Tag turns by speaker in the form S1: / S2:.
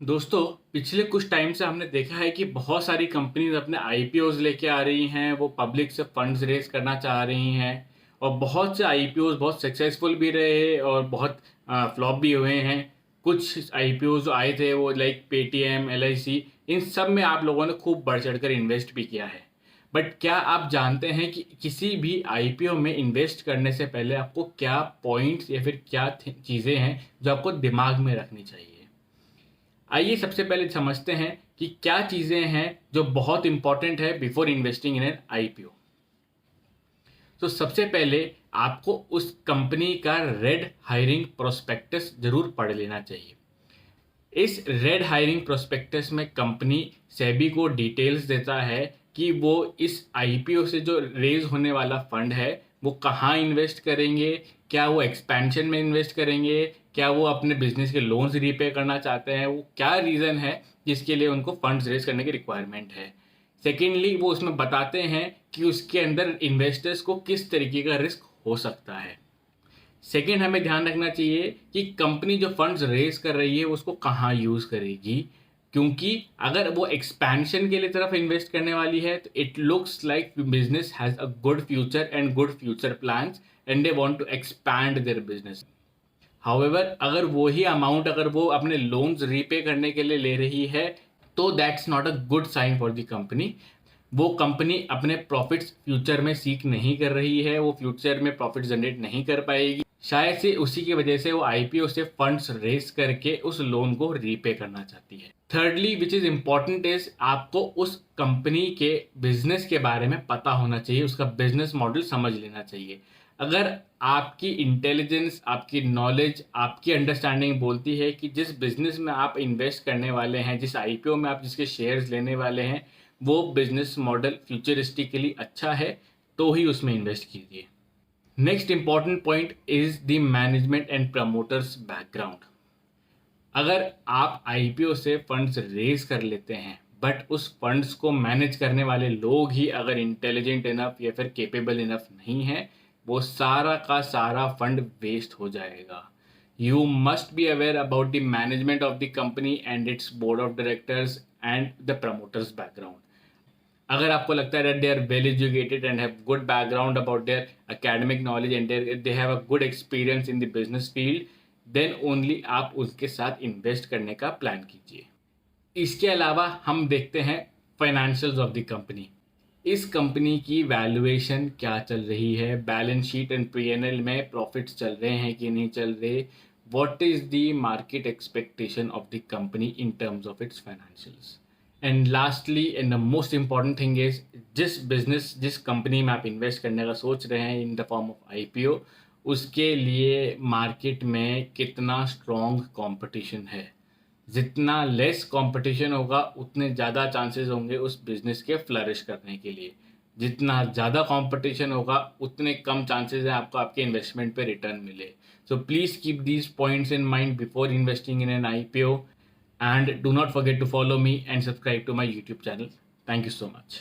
S1: दोस्तों, पिछले कुछ टाइम से हमने देखा है कि बहुत सारी कंपनीज अपने आईपीओज लेके आ रही हैं, वो पब्लिक से फंड्स रेज करना चाह रही हैं और बहुत से आईपीओज बहुत सक्सेसफुल भी रहे और बहुत फ्लॉप भी हुए हैं। कुछ आईपीओ जो आए थे वो लाइक पेटीएम, एलआईसी, इन सब में आप लोगों ने खूब बढ़ चढ़कर इन्वेस्ट भी किया है। बट क्या आप जानते हैं कि किसी भी आईपीओ में इन्वेस्ट करने से पहले आपको क्या पॉइंट्स या फिर क्या चीज़ें हैं जो आपको दिमाग में रखनी चाहिए? आइए सबसे पहले समझते हैं कि क्या चीज़ें हैं जो बहुत इंपॉर्टेंट है before investing in an IPO. तो सबसे पहले आपको उस कंपनी का रेड हायरिंग प्रोस्पेक्टस जरूर पढ़ लेना चाहिए। इस रेड हायरिंग प्रोस्पेक्टस में कंपनी सेबी को डिटेल्स देता है कि वो इस आईपीओ से जो रेज होने वाला फंड है वो कहाँ इन्वेस्ट करेंगे, क्या वो एक्सपेंशन में इन्वेस्ट करेंगे, क्या वो अपने बिजनेस के लोन्स रीपे करना चाहते हैं, वो क्या रीज़न है जिसके लिए उनको फंड्स रेज करने की रिक्वायरमेंट है। सेकेंडली वो उसमें बताते हैं कि उसके अंदर इन्वेस्टर्स को किस तरीके का रिस्क हो सकता है। सेकेंड, हमें ध्यान रखना चाहिए कि कंपनी जो फंड्स रेज कर रही है उसको कहाँ यूज़ करेगी, क्योंकि अगर वो एक्सपेंशन के लिए तरफ इन्वेस्ट करने वाली है तो it looks like business has a good future and good future plans and they want to expand their business. However अगर वही अमाउंट अगर वो अपने लोन्स रीपे करने के लिए ले रही है तो that's not a good sign for the company. वो कंपनी अपने प्रॉफिट्स फ्यूचर में सीक नहीं कर रही है, वो फ्यूचर में प्रॉफिट जनरेट नहीं कर पाएगी। शायद से उसी की वजह से वो आईपीओ से फंड्स रेस करके उस लोन को रीपे करना चाहती है। Thirdly which is important is आपको उस कंपनी के बिजनेस के बारे में पता होना चाहिए, उसका बिजनेस मॉडल समझ लेना चाहिए। अगर आपकी इंटेलिजेंस, आपकी नॉलेज, आपकी अंडरस्टैंडिंग बोलती है कि जिस बिजनेस में आप इन्वेस्ट करने वाले हैं, जिस आईपीओ में आप जिसके शेयर्स लेने वाले हैं, वो बिजनेस मॉडल फ्यूचरिस्टिकली अच्छा है, तो ही उसमें इन्वेस्ट कीजिए। Next important point is the management and promoters background. अगर आप आईपीओ से फंड्स रेज कर लेते हैं बट उस फंड्स को मैनेज करने वाले लोग ही अगर इंटेलिजेंट इनफ या फिर केपेबल इनफ नहीं है, वो सारा का सारा फंड वेस्ट हो जाएगा। You must be aware about the management of the company and it's board of directors and the promoters background. अगर आपको लगता है that they are well educated and have good background about their academic knowledge and they have a good experience in the business field, then only आप उसके साथ invest करने का plan कीजिए। इसके अलावा हम देखते हैं फाइनेंशियल्स ऑफ द कंपनी। इस कंपनी की वैल्यूएशन क्या चल रही है, बैलेंस शीट एंड पीएनएल में प्रॉफिट्स चल रहे हैं कि नहीं चल रहे, what is the market expectation of the company in terms of its financials. And lastly and the most important thing is जिस कंपनी में आप इन्वेस्ट करने का सोच रहे हैं in the form of IPO, उसके लिए मार्केट में कितना स्ट्रॉन्ग कंपटीशन है। जितना लेस कंपटीशन होगा उतने ज़्यादा चांसेस होंगे उस बिजनेस के फ्लरिश करने के लिए। जितना ज़्यादा कंपटीशन होगा उतने कम चांसेस हैं आपको आपके इन्वेस्टमेंट पे रिटर्न मिले। So please keep these points in mind before investing in an IPO, and do not forget to follow me and subscribe to my YouTube channel. Thank you so much.